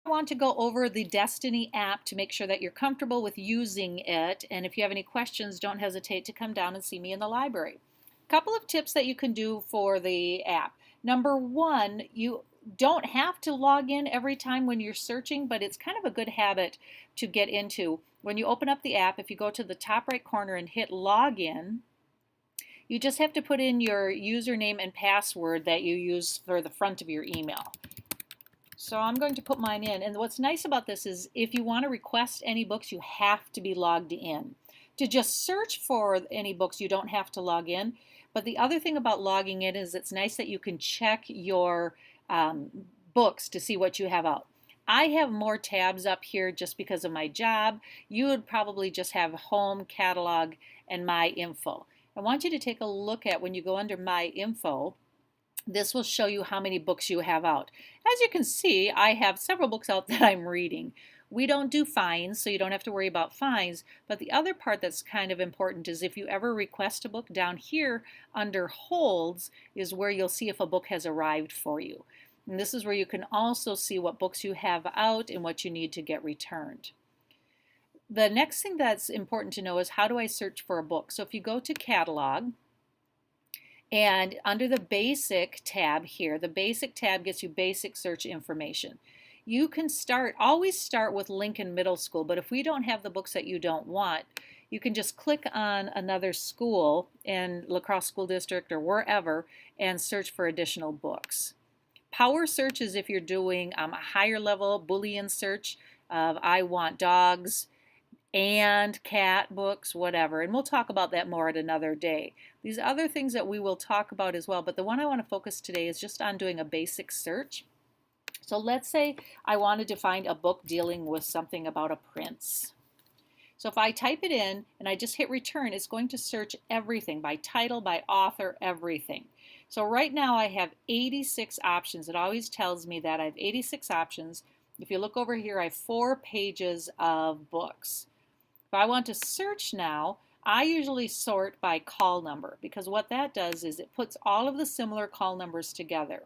I want to go over the Destiny app to make sure that you're comfortable with using it. And if you have any questions, don't hesitate to come down and see me in the library. A couple of tips that you can do for the app. Number one, you don't have to log in every time when you're searching, but it's kind of a good habit to get into. When you open up the app, if you go to the top right corner and hit login, you just have to put in your username and password that you use for the front of your email. So I'm going to put mine in. And what's nice about this is if you want to request any books, you have to be logged in. To just search for any books, you don't have to log in. But the other thing about logging in is it's nice that you can check your books to see what you have out. I have more tabs up here just because of my job. You would probably just have home, catalog, and my info. I want you to take a look at when you go under my info. This will show you how many books you have out. As you can see, I have several books out that I'm reading. We don't do fines, so you don't have to worry about fines. But the other part that's kind of important is if you ever request a book, down here under holds is where you'll see if a book has arrived for you. And this is where you can also see what books you have out and what you need to get returned. The next thing that's important to know is how do I search for a book? So if you go to catalog, and under the basic tab here, the basic tab gets you basic search information. You can always start with Lincoln Middle School, but if we don't have the books that you don't want, you can just click on another school in La Crosse School District or wherever and search for additional books. Power search is if you're doing a higher level Boolean search of I want dogs and cat books, whatever. And we'll talk about that more at another day. These other things that we will talk about as well, but the one I want to focus today is just on doing a basic search. So let's say I wanted to find a book dealing with something about a prince. So if I type it in and I just hit return, it's going to search everything by title, by author, everything. So right now I have 86 options. It always tells me that I have 86 options. If you look over here, I have 4 pages of books. If I want to search now, I usually sort by call number because what that does is it puts all of the similar call numbers together.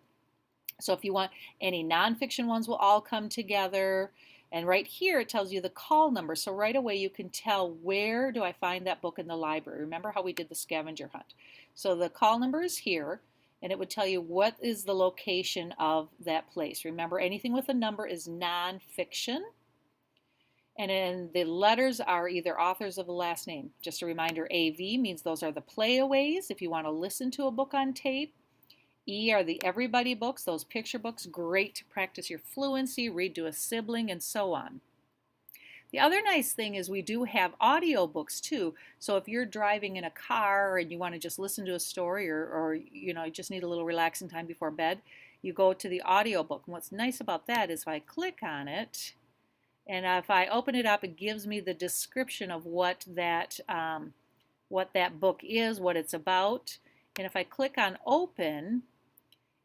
So if you want any nonfiction ones will all come together. And right here it tells you the call number. So right away you can tell where do I find that book in the library. Remember how we did the scavenger hunt. So the call number is here and it would tell you what is the location of that place. Remember anything with a number is nonfiction. And then the letters are either authors of the last name. Just a reminder, AV means those are the playaways if you want to listen to a book on tape. E are the everybody books, those picture books, great to practice your fluency, read to a sibling, and so on. The other nice thing is we do have audio books too. So if you're driving in a car and you want to just listen to a story or you just need a little relaxing time before bed, you go to the audio book. And what's nice about that is if I click on it, and if I open it up, it gives me the description of what that book is, what it's about. And if I click on open,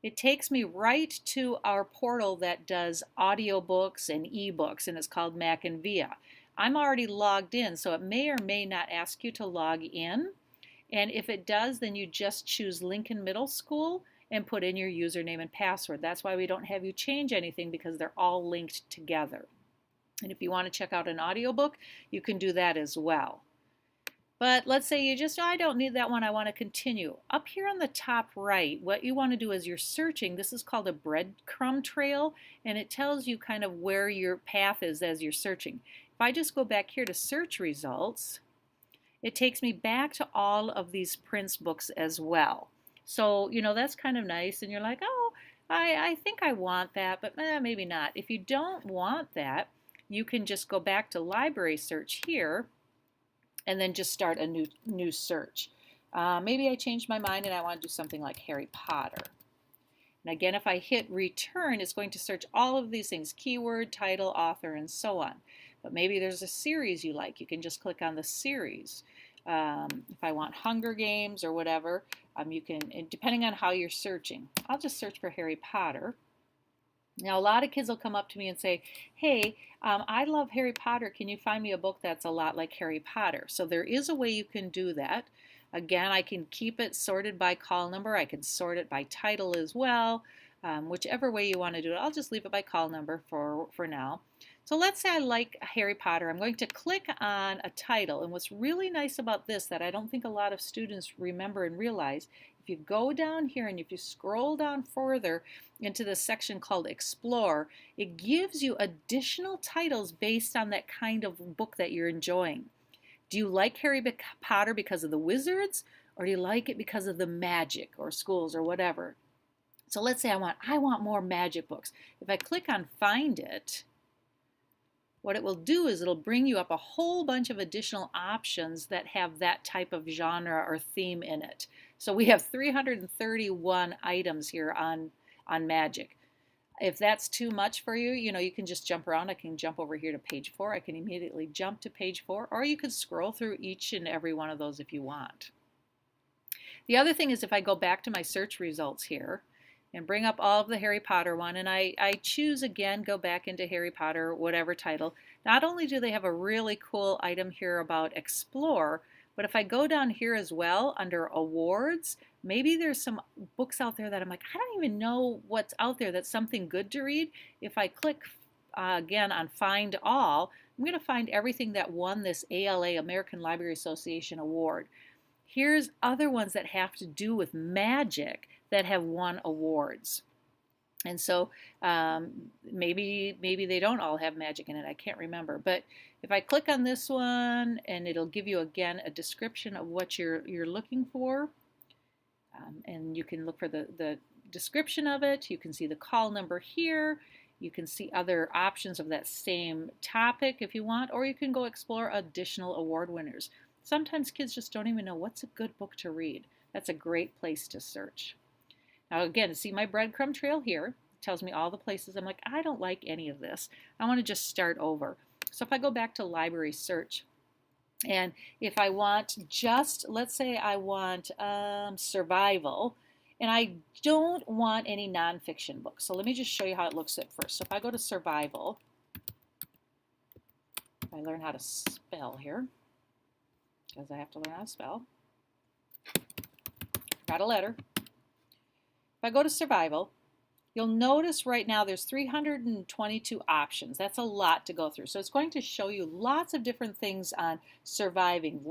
it takes me right to our portal that does audiobooks and ebooks, and it's called MackinVIA. I'm already logged in, so it may or may not ask you to log in. And if it does, then you just choose Lincoln Middle School and put in your username and password. That's why we don't have you change anything because they're all linked together. And if you want to check out an audiobook, you can do that as well. But let's say you just, I don't need that one, I want to continue. Up here on the top right, what you want to do is you're searching. This is called a breadcrumb trail, and it tells you kind of where your path is as you're searching. If I just go back here to search results, it takes me back to all of these Prince books as well. So, that's kind of nice, and you're like, oh, I think I want that, but maybe not. If you don't want that, you can just go back to library search here and then just start a new search. Maybe I changed my mind and I want to do something like Harry Potter. And again, if I hit return, it's going to search all of these things, keyword, title, author, and so on. But maybe there's a series you like. You can just click on the series. If I want Hunger Games or whatever, you can, depending on how you're searching. I'll just search for Harry Potter. Now, a lot of kids will come up to me and say, hey, I love Harry Potter. Can you find me a book that's a lot like Harry Potter? So there is a way you can do that. Again, I can keep it sorted by call number. I can sort it by title as well. whichever way you want to do it. I'll just leave it by call number for now. So let's say I like Harry Potter. I'm going to click on a title. And what's really nice about this that I don't think a lot of students remember and realize, if you go down here and if you scroll down further into the section called Explore, it gives you additional titles based on that kind of book that you're enjoying. Do you like Harry Potter because of the wizards, or do you like it because of the magic or schools or whatever? So let's say I want more magic books. If I click on Find It, what it will do is it'll bring you up a whole bunch of additional options that have that type of genre or theme in it. So we have 331 items here on magic. If that's too much for you, you can just jump around. I can jump over here to page 4. I can immediately jump to page 4, or you could scroll through each and every one of those if you want. The other thing is if I go back to my search results here, and bring up all of the Harry Potter one, and I choose again, go back into Harry Potter, whatever title. Not only do they have a really cool item here about Explore, but if I go down here as well under awards, maybe there's some books out there that I'm like, I don't even know what's out there that's something good to read. If I click again on Find All, I'm going to find everything that won this ALA, American Library Association Award. Here's other ones that have to do with magic that have won awards. And so maybe they don't all have magic in it. I can't remember. But if I click on this one, and it'll give you again a description of what you're looking for. And you can look for the description of it. You can see the call number here. You can see other options of that same topic if you want, or you can go explore additional award winners. Sometimes kids just don't even know what's a good book to read. That's a great place to search. Now again, see my breadcrumb trail here. It tells me all the places I'm like, I don't like any of this. I want to just start over. So if I go back to library search, and if I want just, let's say I want survival, and I don't want any nonfiction books. So let me just show you how it looks at first. So if I go to survival, if I learn how to spell here, because I have to learn how to spell. Got a letter. If I go to survival, you'll notice right now there's 322 options. That's a lot to go through. So it's going to show you lots of different things on surviving,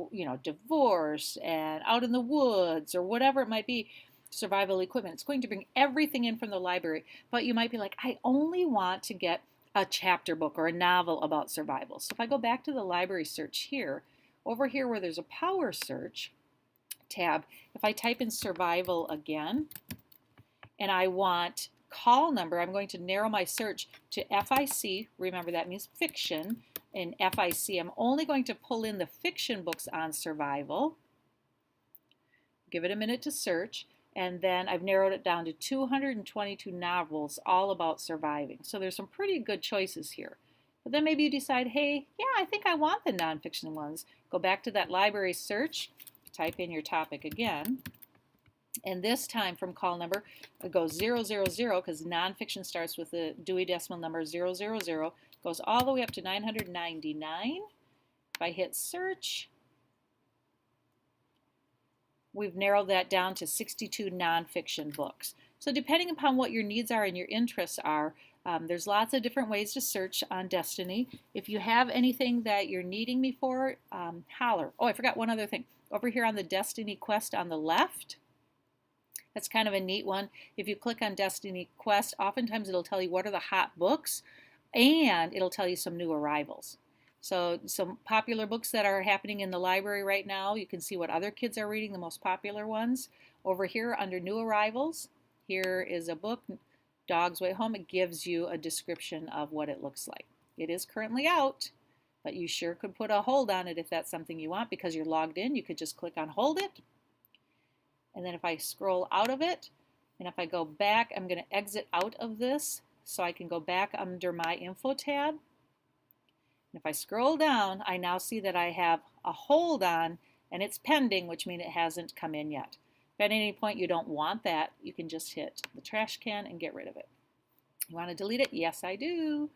divorce and out in the woods or whatever it might be, survival equipment. It's going to bring everything in from the library, but you might be like, I only want to get a chapter book or a novel about survival. So if I go back to the library search here, over here where there's a power search tab, if I type in survival again, and I want call number, I'm going to narrow my search to FIC. Remember, that means fiction. In FIC, I'm only going to pull in the fiction books on survival. Give it a minute to search. And then I've narrowed it down to 222 novels all about surviving. So there's some pretty good choices here. But then maybe you decide, hey, yeah, I think I want the nonfiction ones. Go back to that library search, type in your topic again. And this time from call number, it goes 000 because nonfiction starts with the Dewey Decimal number 000, goes all the way up to 999. If I hit search, we've narrowed that down to 62 nonfiction books. So depending upon what your needs are and your interests are, there's lots of different ways to search on Destiny. If you have anything that you're needing me for, holler. Oh, I forgot one other thing. Over here on the Destiny Quest on the left, that's kind of a neat one. If you click on Destiny Quest, oftentimes it'll tell you what are the hot books, and it'll tell you some new arrivals. So some popular books that are happening in the library right now, you can see what other kids are reading, the most popular ones. Over here under new arrivals, here is a book, Dog's Way Home. It gives you a description of what it looks like. It is currently out, but you sure could put a hold on it if that's something you want. Because you're logged in, you could just click on hold it. And then if I scroll out of it, and if I go back, I'm going to exit out of this so I can go back under my info tab. And if I scroll down, I now see that I have a hold on, and it's pending, which means it hasn't come in yet. If at any point you don't want that, you can just hit the trash can and get rid of it. You want to delete it? Yes, I do.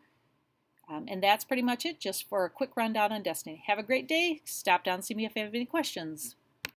And that's pretty much it, just for a quick rundown on Destiny. Have a great day. Stop down and see me if you have any questions.